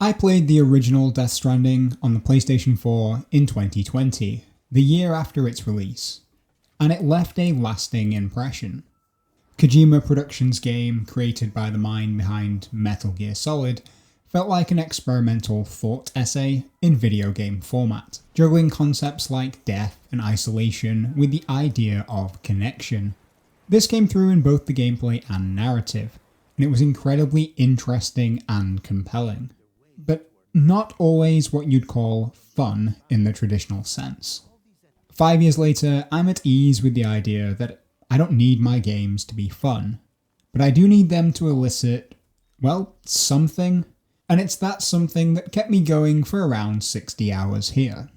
I played the original Death Stranding on the PlayStation 4 in 2020, the year after its release, and it left a lasting impression. Kojima Productions' game, created by the mind behind Metal Gear Solid, felt like an experimental thought essay in video game format, juggling concepts like death and isolation with the idea of connection. This came through in both the gameplay and narrative, and it was incredibly interesting and compelling, but not always what you'd call fun in the traditional sense. 5 years later, I'm at ease with the idea that I don't need my games to be fun, but I do need them to elicit, well, something, and it's that something that kept me going for around 60 hours here.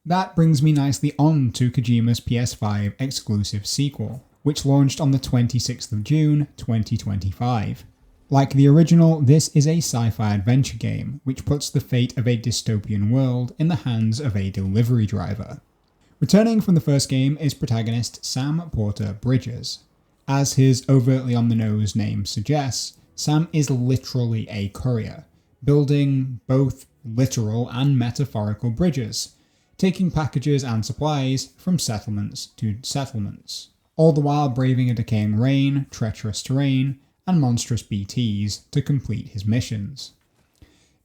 That brings me nicely on to Kojima's PS5 exclusive sequel, which launched on the 26th of June 2025. Like the original, this is a sci-fi adventure game which puts the fate of a dystopian world in the hands of a delivery driver. Returning from the first game is protagonist Sam Porter Bridges. As his overtly on-the-nose name suggests, Sam is literally a courier, building both literal and metaphorical bridges, taking packages and supplies from settlements to settlements, all the while braving a decaying rain, treacherous terrain, and monstrous BTs to complete his missions.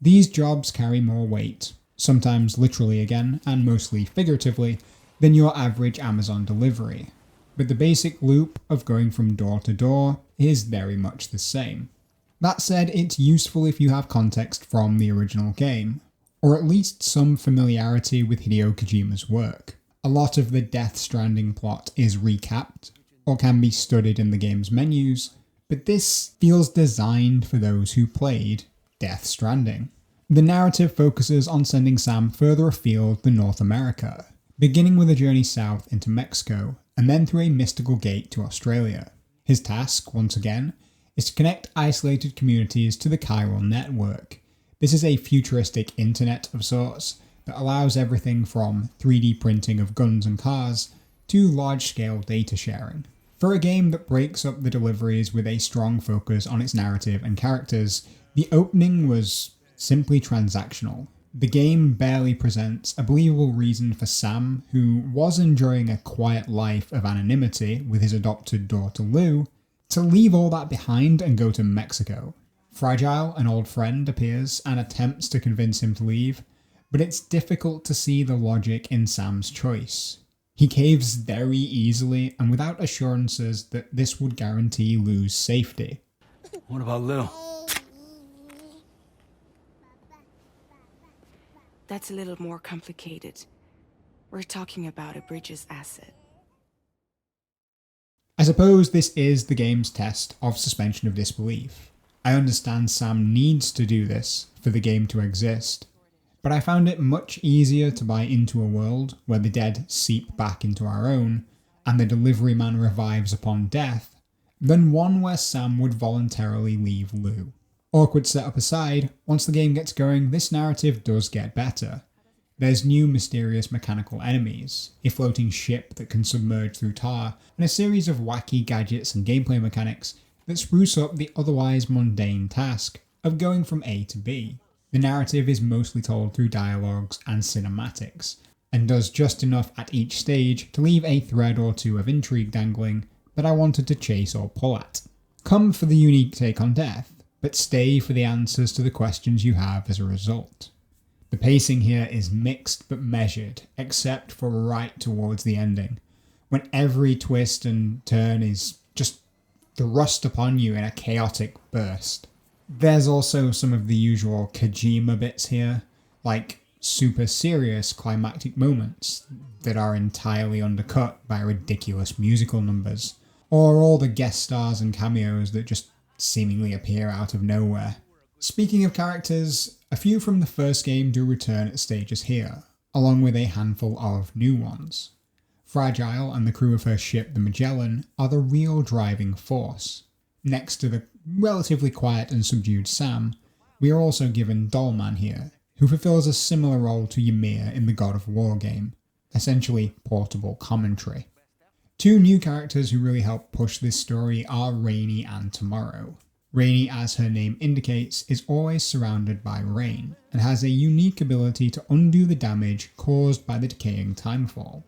These jobs carry more weight, sometimes literally again, and mostly figuratively, than your average Amazon delivery, but the basic loop of going from door to door is very much the same. That said, it's useful if you have context from the original game, or at least some familiarity with Hideo Kojima's work. A lot of the Death Stranding plot is recapped, or can be studied in the game's menus, but this feels designed for those who played Death Stranding. The narrative focuses on sending Sam further afield than North America, beginning with a journey south into Mexico, and then through a mystical gate to Australia. His task, once again, is to connect isolated communities to the Chiral Network. This is a futuristic internet of sorts that allows everything from 3D printing of guns and cars to large-scale data sharing. For a game that breaks up the deliveries with a strong focus on its narrative and characters, the opening was simply transactional. The game barely presents a believable reason for Sam, who was enjoying a quiet life of anonymity with his adopted daughter Lou, to leave all that behind and go to Mexico. Fragile, an old friend, appears and attempts to convince him to leave, but it's difficult to see the logic in Sam's choice. He caves very easily and without assurances that this would guarantee Lou's safety. What about Lou? That's a little more complicated. We're talking about a Bridges asset. I suppose this is the game's test of suspension of disbelief. I understand Sam needs to do this for the game to exist, but I found it much easier to buy into a world where the dead seep back into our own, and the delivery man revives upon death, than one where Sam would voluntarily leave Lou. Awkward setup aside, once the game gets going, this narrative does get better. There's new mysterious mechanical enemies, a floating ship that can submerge through tar, and a series of wacky gadgets and gameplay mechanics that spruce up the otherwise mundane task of going from A to B. The narrative is mostly told through dialogues and cinematics, and does just enough at each stage to leave a thread or two of intrigue dangling that I wanted to chase or pull at. Come for the unique take on death, but stay for the answers to the questions you have as a result. The pacing here is mixed but measured, except for right towards the ending, when every twist and turn is just thrust upon you in a chaotic burst. There's also some of the usual Kojima bits here, like super serious climactic moments that are entirely undercut by ridiculous musical numbers, or all the guest stars and cameos that just seemingly appear out of nowhere. Speaking of characters, a few from the first game do return at stages here, along with a handful of new ones. Fragile and the crew of her ship the Magellan are the real driving force. Next to the relatively quiet and subdued Sam, we are also given Dollman here, who fulfills a similar role to Ymir in the God of War game, essentially portable commentary. Two new characters who really help push this story are Rainy and Tomorrow. Rainy, as her name indicates, is always surrounded by rain, and has a unique ability to undo the damage caused by the decaying timefall.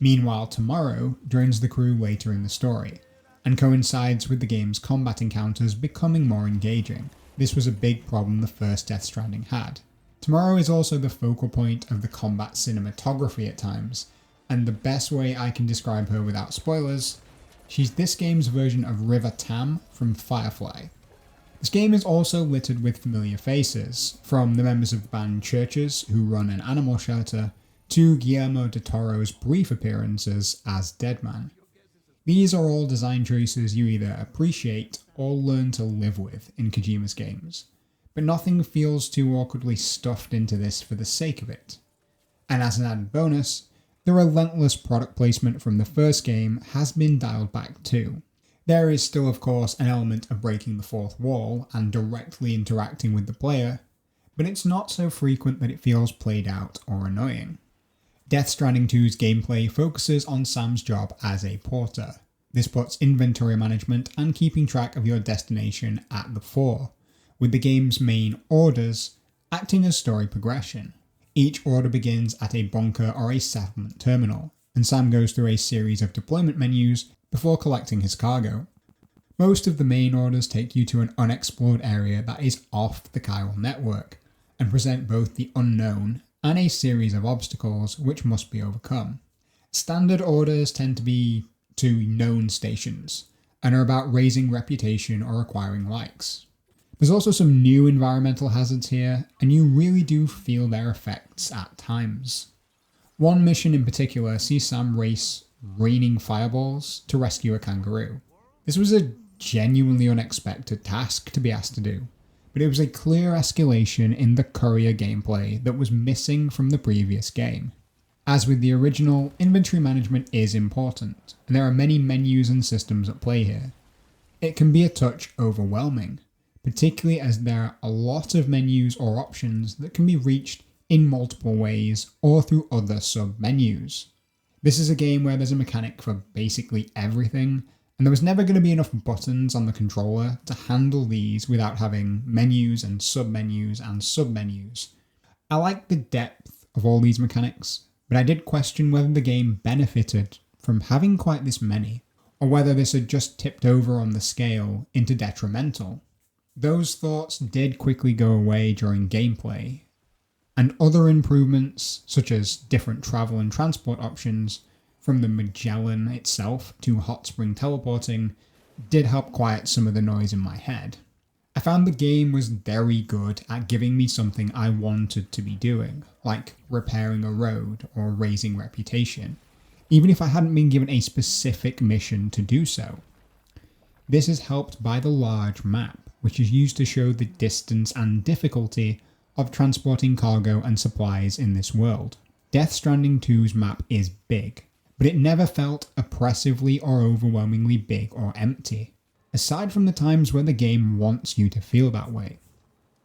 Meanwhile, Tomorrow joins the crew later in the story, and coincides with the game's combat encounters becoming more engaging. This was a big problem the first Death Stranding had. Tomorrow is also the focal point of the combat cinematography at times, and the best way I can describe her without spoilers, she's this game's version of River Tam from Firefly. This game is also littered with familiar faces, from the members of the band Churches, who run an animal shelter, to Guillermo del Toro's brief appearances as Deadman. These are all design choices you either appreciate or learn to live with in Kojima's games, but nothing feels too awkwardly stuffed into this for the sake of it. And as an added bonus, the relentless product placement from the first game has been dialed back too. There is still of course an element of breaking the fourth wall and directly interacting with the player, but it's not so frequent that it feels played out or annoying. Death Stranding 2's gameplay focuses on Sam's job as a porter. This puts inventory management and keeping track of your destination at the fore, with the game's main orders acting as story progression. Each order begins at a bunker or a settlement terminal, and Sam goes through a series of deployment menus before collecting his cargo. Most of the main orders take you to an unexplored area that is off the Chiral Network, and present both the unknown and a series of obstacles which must be overcome. Standard orders tend to be to known stations, and are about raising reputation or acquiring likes. There's also some new environmental hazards here, and you really do feel their effects at times. One mission in particular sees Sam race raining fireballs to rescue a kangaroo. This was a genuinely unexpected task to be asked to do, but it was a clear escalation in the courier gameplay that was missing from the previous game. As with the original, inventory management is important, and there are many menus and systems at play here. It can be a touch overwhelming, particularly as there are a lot of menus or options that can be reached in multiple ways or through other sub-menus. This is a game where there's a mechanic for basically everything, and there was never going to be enough buttons on the controller to handle these without having menus and sub-menus and sub-menus. I like the depth of all these mechanics, but I did question whether the game benefited from having quite this many, or whether this had just tipped over on the scale into detrimental. Those thoughts did quickly go away during gameplay, and other improvements, such as different travel and transport options, from the Magellan itself to hot spring teleporting, did help quiet some of the noise in my head. I found the game was very good at giving me something I wanted to be doing, like repairing a road or raising reputation, even if I hadn't been given a specific mission to do so. This is helped by the large map, which is used to show the distance and difficulty of transporting cargo and supplies in this world. Death Stranding 2's map is big, but it never felt oppressively or overwhelmingly big or empty, aside from the times where the game wants you to feel that way.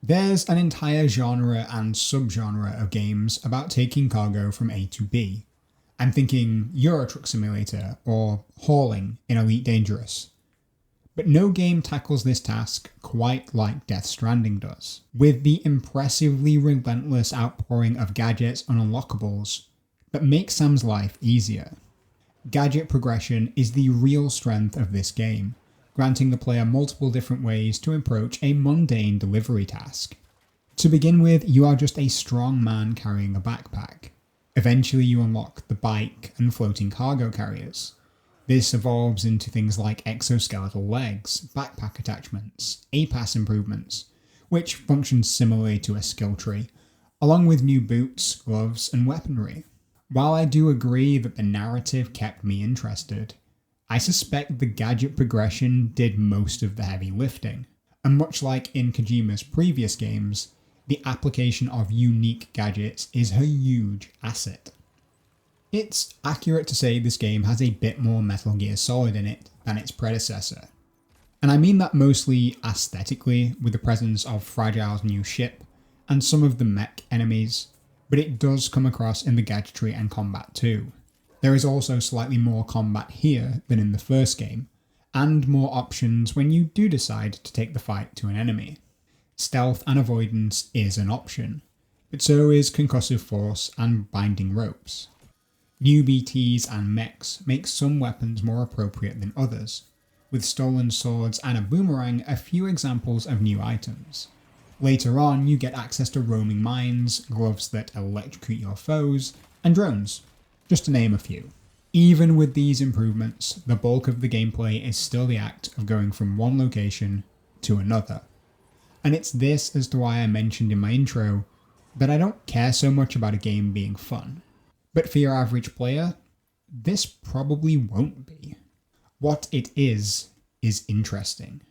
There's an entire genre and subgenre of games about taking cargo from A to B. I'm thinking Euro Truck Simulator or hauling in Elite Dangerous. But no game tackles this task quite like Death Stranding does, with the impressively relentless outpouring of gadgets and unlockables that make Sam's life easier. Gadget progression is the real strength of this game, granting the player multiple different ways to approach a mundane delivery task. To begin with, you are just a strong man carrying a backpack. Eventually you unlock the bike and floating cargo carriers. This evolves into things like exoskeletal legs, backpack attachments, APAS improvements, which function similarly to a skill tree, along with new boots, gloves, and weaponry. While I do agree that the narrative kept me interested, I suspect the gadget progression did most of the heavy lifting, and much like in Kojima's previous games, the application of unique gadgets is a huge asset. It's accurate to say this game has a bit more Metal Gear Solid in it than its predecessor. And I mean that mostly aesthetically, with the presence of Fragile's new ship and some of the mech enemies, but it does come across in the gadgetry and combat too. There is also slightly more combat here than in the first game, and more options when you do decide to take the fight to an enemy. Stealth and avoidance is an option, but so is concussive force and binding ropes. New BTs and mechs make some weapons more appropriate than others, with stolen swords and a boomerang a few examples of new items. Later on, you get access to roaming mines, gloves that electrocute your foes, and drones, just to name a few. Even with these improvements, the bulk of the gameplay is still the act of going from one location to another. And it's this as to why I mentioned in my intro that I don't care so much about a game being fun. But for your average player, this probably won't be. What it is interesting.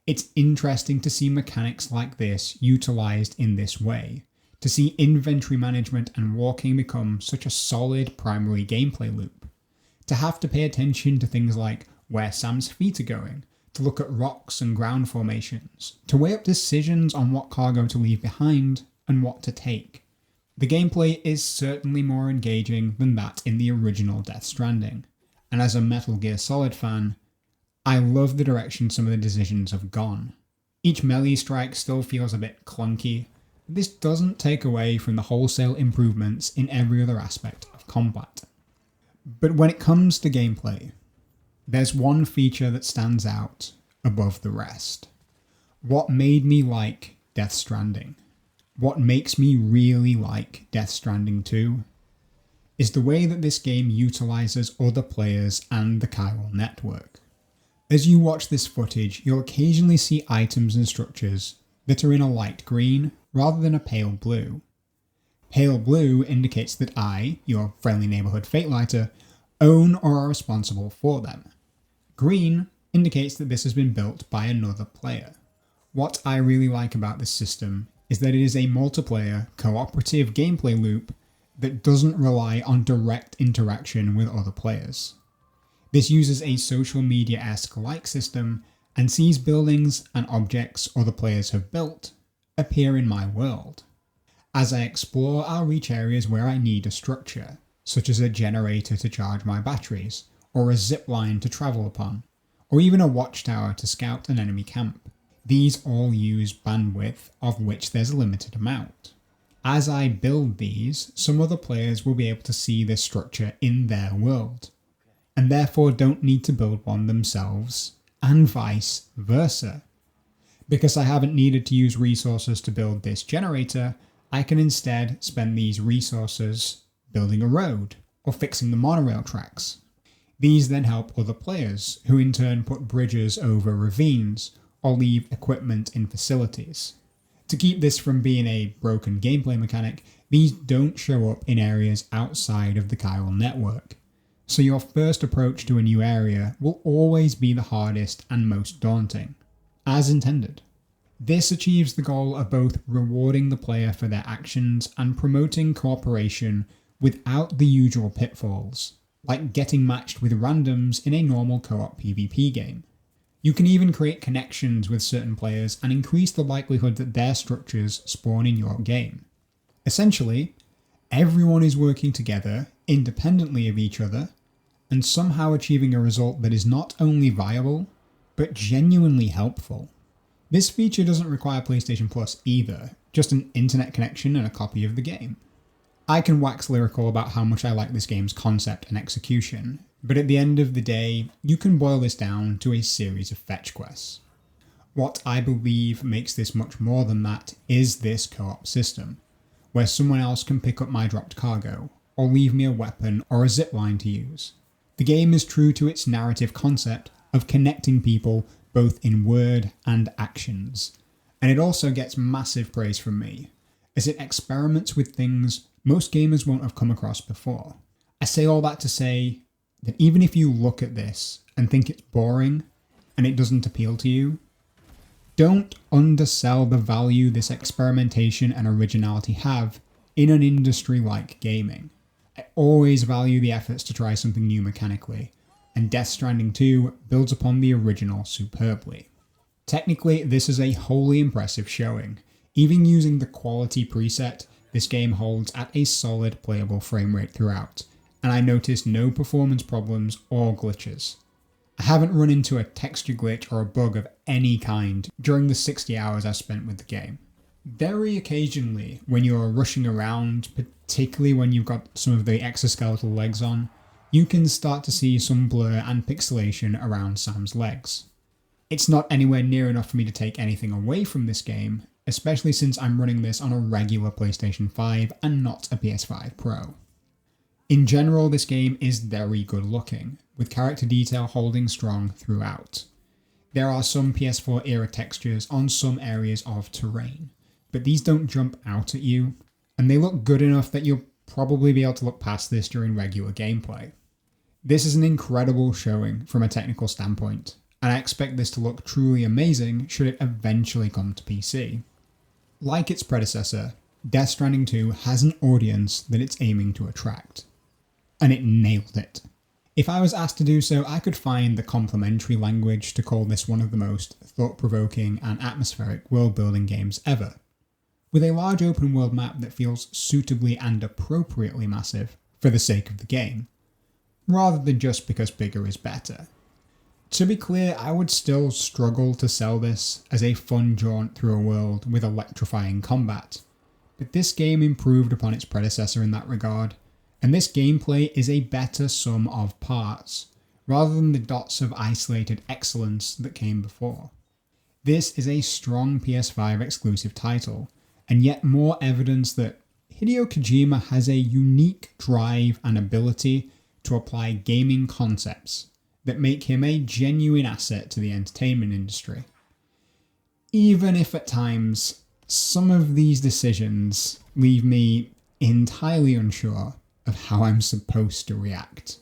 It's interesting to see mechanics like this utilised in this way, to see inventory management and walking become such a solid primary gameplay loop, to have to pay attention to things like where Sam's feet are going, to look at rocks and ground formations, to weigh up decisions on what cargo to leave behind and what to take. The gameplay is certainly more engaging than that in the original Death Stranding, and as a Metal Gear Solid fan, I love the direction some of the decisions have gone. Each melee strike still feels a bit clunky, but this doesn't take away from the wholesale improvements in every other aspect of combat. But when it comes to gameplay, there's one feature that stands out above the rest. What made me like Death Stranding, what makes me really like Death Stranding 2, is the way that this game utilises other players and the Chiral Network. As you watch this footage, you'll occasionally see items and structures that are in a light green rather than a pale blue. Pale blue indicates that I, your friendly neighbourhood fate lighter, own or are responsible for them. Green indicates that this has been built by another player. What I really like about this system is that it is a multiplayer, cooperative gameplay loop that doesn't rely on direct interaction with other players. This uses a social media-esque like system and sees buildings and objects other players have built appear in my world. As I explore, I'll reach areas where I need a structure, such as a generator to charge my batteries, or a zip line to travel upon, or even a watchtower to scout an enemy camp. These all use bandwidth, of which there's a limited amount. As I build these, some other players will be able to see this structure in their world, and therefore don't need to build one themselves, and vice versa. Because I haven't needed to use resources to build this generator, I can instead spend these resources building a road, or fixing the monorail tracks. These then help other players, who in turn put bridges over ravines, or leave equipment in facilities. To keep this from being a broken gameplay mechanic, these don't show up in areas outside of the Chiral Network, so your first approach to a new area will always be the hardest and most daunting, as intended. This achieves the goal of both rewarding the player for their actions and promoting cooperation without the usual pitfalls, like getting matched with randoms in a normal co-op PvP game. You can even create connections with certain players and increase the likelihood that their structures spawn in your game. Essentially, everyone is working together, independently of each other, and somehow achieving a result that is not only viable, but genuinely helpful. This feature doesn't require PlayStation Plus either, just an internet connection and a copy of the game. I can wax lyrical about how much I like this game's concept and execution, but at the end of the day, you can boil this down to a series of fetch quests. What I believe makes this much more than that is this co-op system, where someone else can pick up my dropped cargo, or leave me a weapon or a zipline to use. The game is true to its narrative concept of connecting people both in word and actions, and it also gets massive praise from me, as it experiments with things most gamers won't have come across before. I say all that to say that even if you look at this and think it's boring and it doesn't appeal to you, don't undersell the value this experimentation and originality have in an industry like gaming. I always value the efforts to try something new mechanically, and Death Stranding 2 builds upon the original superbly. Technically, this is a wholly impressive showing. Even using the quality preset, this game holds at a solid playable frame rate throughout, and I noticed no performance problems or glitches. I haven't run into a texture glitch or a bug of any kind during the 60 hours I've spent with the game. Very occasionally, when you're rushing around, particularly when you've got some of the exoskeletal legs on, you can start to see some blur and pixelation around Sam's legs. It's not anywhere near enough for me to take anything away from this game, especially since I'm running this on a regular PlayStation 5 and not a PS5 Pro. In general, this game is very good looking, with character detail holding strong throughout. There are some PS4 era textures on some areas of terrain, but these don't jump out at you, and they look good enough that you'll probably be able to look past this during regular gameplay. This is an incredible showing from a technical standpoint, and I expect this to look truly amazing should it eventually come to PC. Like its predecessor, Death Stranding 2 has an audience that it's aiming to attract. And it nailed it. If I was asked to do so, I could find the complimentary language to call this one of the most thought-provoking and atmospheric world-building games ever. With a large open-world map that feels suitably and appropriately massive for the sake of the game, rather than just because bigger is better. To be clear, I would still struggle to sell this as a fun jaunt through a world with electrifying combat, but this game improved upon its predecessor in that regard, and this gameplay is a better sum of parts, rather than the dots of isolated excellence that came before. This is a strong PS5 exclusive title, and yet more evidence that Hideo Kojima has a unique drive and ability to apply gaming concepts that make him a genuine asset to the entertainment industry. Even if at times some of these decisions leave me entirely unsure of how I'm supposed to react.